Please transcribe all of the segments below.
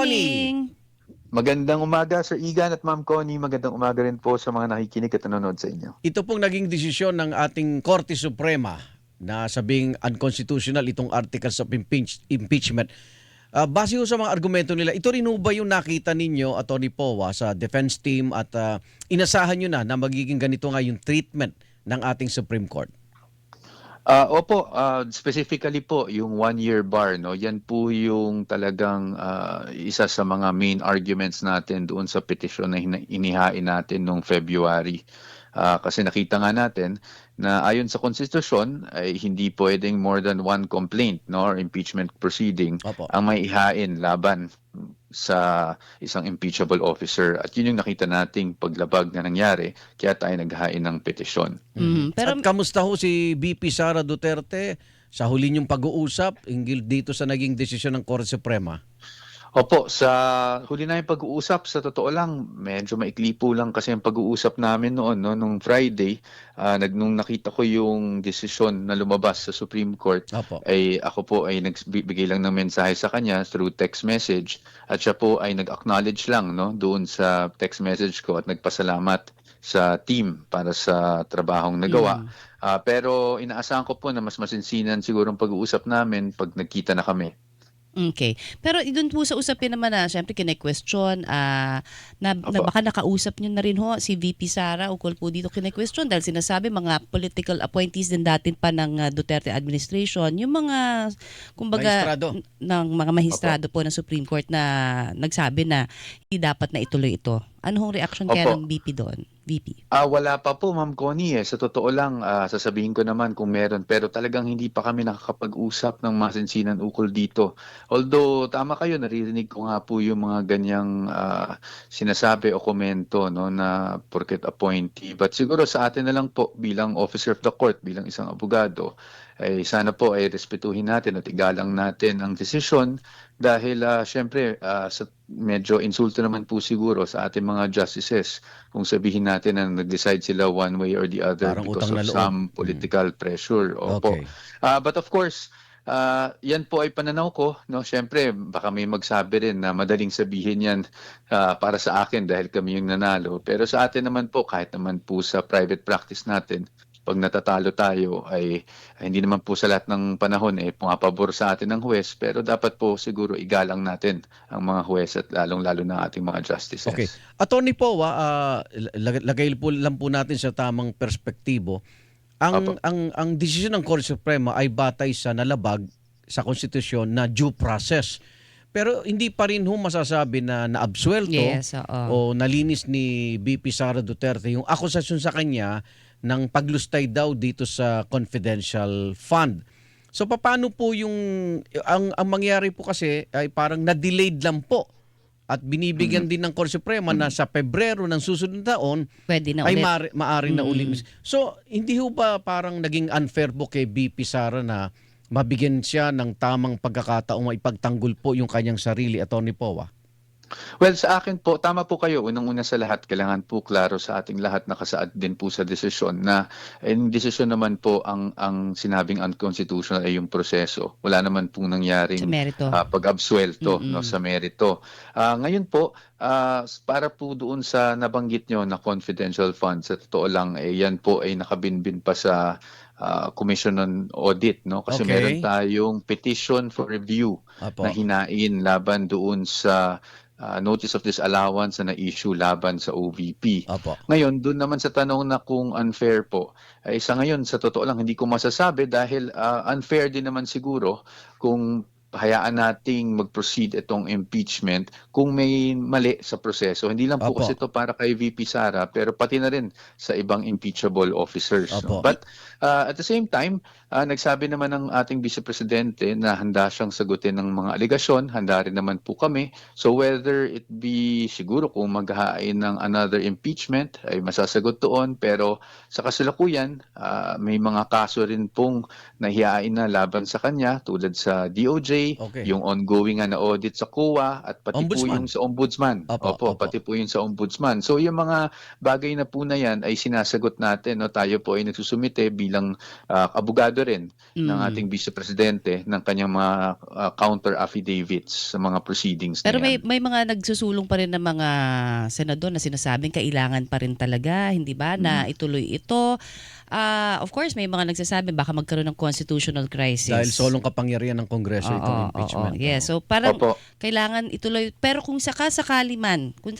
Connie. morning. Magandang umaga, Sir Igan at Ma'am Connie. Magandang umaga rin po sa mga nakikinig at nanonood sa inyo. Ito pong naging desisyon ng ating Korte Suprema na sabing unconstitutional itong articles of impeachment. Base ho sa mga argumento nila, ito rin ho ba yung nakita ninyo, Atty. Powa, sa defense team at inasahan nyo na magiging ganito nga yung treatment ng ating Supreme Court? Opo, specifically po yung one-year bar, no? Yan po yung talagang isa sa mga main arguments natin doon sa petition na inihain natin noong February. Kasi nakita nga natin na ayon sa konstitusyon ay hindi pwedeng more than one complaint, no, or impeachment proceeding Opo. ang may ihain laban sa isang impeachable officer. At yun yung nakita nating paglabag na nangyari, kaya tayo naghain ng petisyon. Pero At kamusta ho si VP Sara Duterte sa huli niyong pag-uusap hinggil dito sa naging desisyon ng Korte Suprema? Opo, sa huli na yung pag-uusap, sa totoo lang, medyo maikli po lang kasi ang pag-uusap namin noon, no, nung Friday, nung nakita ko yung desisyon na lumabas sa Supreme Court, Opo. ay ako po ay nagbigay lang ng mensahe sa kanya through text message at siya po ay nag-acknowledge lang, no, doon sa text message ko at nagpasalamat sa team para sa trabahong nagawa. Pero inaasahan ko po na mas masinsinan siguro ang pag-uusap namin pag nagkita na kami. okay. Pero doon po sa usapin naman na syempre kine-question na Opo. baka nakausap niyo na rin ho si VP Sara ukol po dito kine-question dahil sinasabi mga political appointees din dati pa ng Duterte administration, yung mga kumbaga Maestrado. ng mga mahistrado po ng Supreme Court na nagsabi na hindi dapat na ituloy ito. Ano hong reaction kaya Opo. ng VP doon? VP. Wala pa po, Ma'am Connie. Sa totoo lang, sasabihin ko naman kung meron. Pero talagang hindi pa kami nakakapag-usap ng masinsinan ukol dito. Although, tama kayo, naririnig ko nga po yung mga ganyang sinasabi o komento, no, na porket appointee. But siguro sa atin na lang po, bilang officer of the court, bilang isang abogado, ay sana po ay respetuhin natin at igalang natin ang desisyon dahil syempre medyo insulto naman po siguro sa ating mga justices kung sabihin natin na nag-decide sila one way or the other Parang because utang of na loob. some political pressure. Opo. Okay. But of course, yan po ay pananaw ko, no? Syempre, baka may magsabi rin na madaling sabihin yan para sa akin dahil kami yung nanalo. Pero sa atin naman po, kahit naman po sa private practice natin, pag natatalo tayo ay hindi naman po sa lahat ng panahon pumapabor sa atin ng huwes, pero dapat po siguro igalang natin ang mga huwes at lalong-lalo na ating mga justices. Okay. Attorney Powa, lagay po lang po natin sa tamang perspektibo. Opo. Ang desisyon ng Korte Suprema ay batay sa nalabag sa konstitusyon na due process. Pero hindi pa rin masasabi na naabsuelto Yes, oo. o nalinis ni VP Sara Duterte yung akusasyon sa kanya ng paglustay daw dito sa confidential fund. So paano po yung ang mangyari po kasi ay parang na-delayed lang po at binibigyan din ng Korte Suprema na sa Pebrero ng susunod na taon Pwede na ay ulit. maaring na ulit. So hindi ho ba parang naging unfair po kay VP Sara na mabigyan siya ng tamang pagkakataong maipagtanggol po yung kanyang sarili, Atty. Powa? Well, sa akin po, tama po kayo. Unang-una sa lahat, kailangan po klaro sa ating lahat nakasaad din po sa desisyon na yung desisyon naman po ang sinabing unconstitutional ay yung proseso. Wala naman po nangyaring Sa merito. pag-absuelto, no, sa merito. Ngayon po, para po doon sa nabanggit nyo na confidential funds, sa totoo lang, yan po ay nakabinbin pa sa Commission on Audit, no? Kasi Okay. meron tayong petition for review Apo. na hinain laban doon sa notice of disallowance na na-issue laban sa OVP. Apo. Ngayon, doon naman sa tanong na kung unfair po, ay sa ngayon, sa totoo lang, hindi ko masasabi dahil unfair din naman siguro kung hayaan nating mag-proceed itong impeachment kung may mali sa proseso. Hindi lang po Apo. kasi ito para kay VP Sara, pero pati na rin sa ibang impeachable officers. Apo. No? But at the same time, nagsabi naman ng ating Vice Presidente na handa siyang sagutin ng mga aligasyon, handa rin naman po kami. So whether it be siguro kung maghahain ng another impeachment, ay masasagot doon. Pero sa kasalukuyan, may mga kaso rin pong nahihain na laban sa kanya tulad sa DOJ, Okay. yung ongoing na audit sa COA at pati po Ombudsman. yung sa Ombudsman. Opo. Pati po yung sa Ombudsman. So yung mga bagay na po na yan ay sinasagot natin. No? Tayo po ay nagsusumite bilang abogado rin ng ating Vice Presidente ng kanyang mga counter affidavits sa mga proceedings Pero na yan. may mga nagsusulong pa rin ng mga senador na sinasabing kailangan pa rin talaga, hindi ba, na ituloy ito. Of course, may mga nagsasabi baka magkaroon ng constitutional crisis. Dahil solong kapangyarihan ng Kongreso itong Oo, impeachment. yes. So parang Opo. kailangan ituloy. Pero kung sakali man, Opo.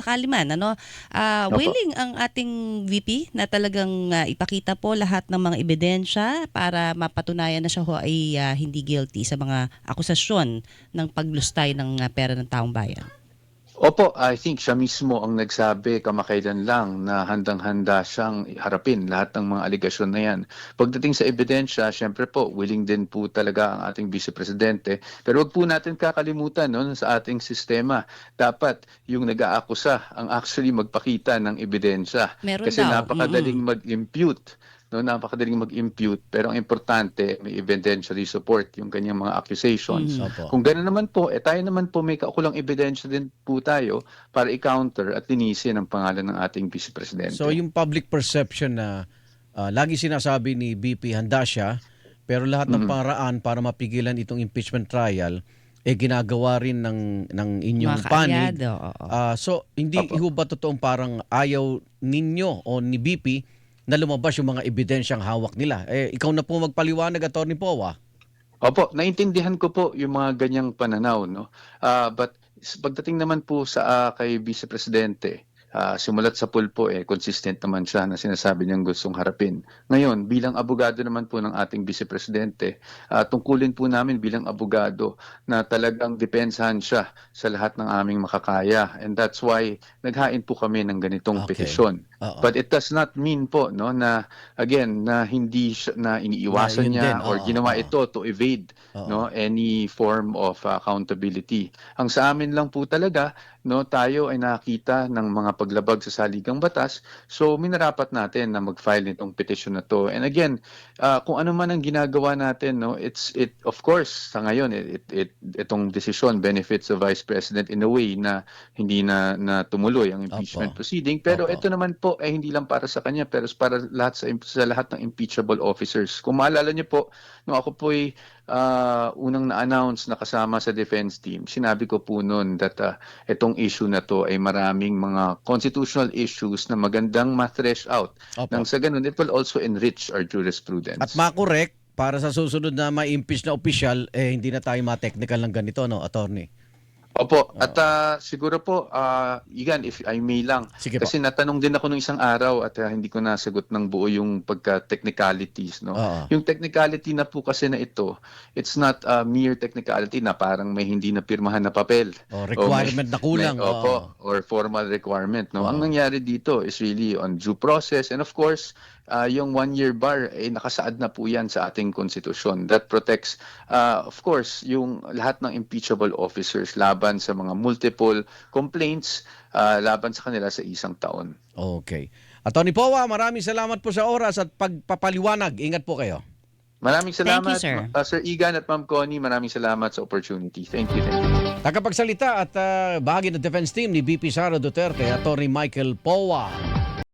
willing ang ating VP na talagang ipakita po lahat ng mga ebidensya para mapatunayan na siya ho ay hindi guilty sa mga akusasyon ng paglustay ng pera ng taong bayan. Opo, I think siya mismo ang nagsabi kamakailan lang na handang-handa siyang harapin lahat ng mga aligasyon na yan. Pagdating sa ebidensya, syempre po, willing din po talaga ang ating Vice Presidente. Pero wag po natin kakalimutan sa ating sistema. Dapat yung nag-aakusa ang actually magpakita ng ebidensya. Meron Kasi daw. napakadaling mag-impute. Napakadaling mag-impute, pero ang importante, may evidentiary support yung kanyang mga accusations. Opo. Kung gano'n naman po, tayo naman po may kaukulang ebidensya din po tayo para i-counter at linisin ang pangalan ng ating Vice Presidente. So yung public perception na lagi sinasabi ni BP handa siya, pero lahat ng paraan para mapigilan itong impeachment trial ginagawa rin ng inyong Mga panig. kaalyado, oo. So hindi Opo. ho ba totoong parang ayaw ninyo o ni BP na lumabas yung mga ebidensyang hawak nila? Ikaw na po magpaliwanag, Atty. Powa. Opo, naintindihan ko po yung mga ganyang pananaw, no? But pagdating naman po sa kay Vice Presidente, simulat sa pulpo consistent naman siya na sinasabi niyang gustong harapin. Ngayon, bilang abogado naman po ng ating Vice Presidente, tungkulin po namin bilang abogado na talagang depensahan siya sa lahat ng aming makakaya. And that's why naghain po kami ng ganitong Okay. petisyon. Oo. But it does not mean po na again na hindi siya, na iniiwasan Na yun niya din, or oo, ginawa oo. ito to evade Oo. any form of accountability. Ang sa amin lang po talaga tayo ay nakita ng mga paglabag sa saligang batas, so minarapat natin na mag-file nitong petition na to. And again, kung ano man ang ginagawa natin, it of course sa ngayon itong desisyon benefits the Vice President in a way na hindi na tumuloy ang impeachment Opo. proceeding. Pero Opo. ito naman po ay hindi lang para sa kanya, pero para sa lahat ng impeachable officers. Kung maalala niyo po, nung ako po ay unang na-announce na kasama sa defense team, sinabi ko po noon that itong issue na to ay maraming mga constitutional issues na magandang ma-thresh out. Opo. Nang sa ganun, it will also enrich our jurisprudence. At makorek, para sa susunod na ma-impeach na opisyal, hindi na tayo ma-technical ng ganito, no, attorney? Opo, at siguro po, Igan, if I may lang, Sige po. kasi natanong din ako nung isang araw at hindi ko nasagot ng buo yung pagka-technicalities. No? Oo. Yung technicality na po kasi na ito, it's not a mere technicality na parang may hindi na pirmahan na papel. O requirement na kulang. Opo, or formal requirement. No? Oo. Ang nangyari dito is really on due process, and of course, yung 1-year bar nakasaad na po yan sa ating konstitusyon that protects of course yung lahat ng impeachable officers laban sa mga multiple complaints laban sa kanila sa isang taon. Okay. Atty. Powa, maraming salamat po sa oras at pagpapaliwanag. Ingat po kayo. Maraming salamat, Thank you, sir. Sir Igan at Ma'am Connie. Maraming salamat sa opportunity. Thank you. Tagapagsalita at bahagi ng defense team ni BP Sara Duterte, Atty. Michael Powa.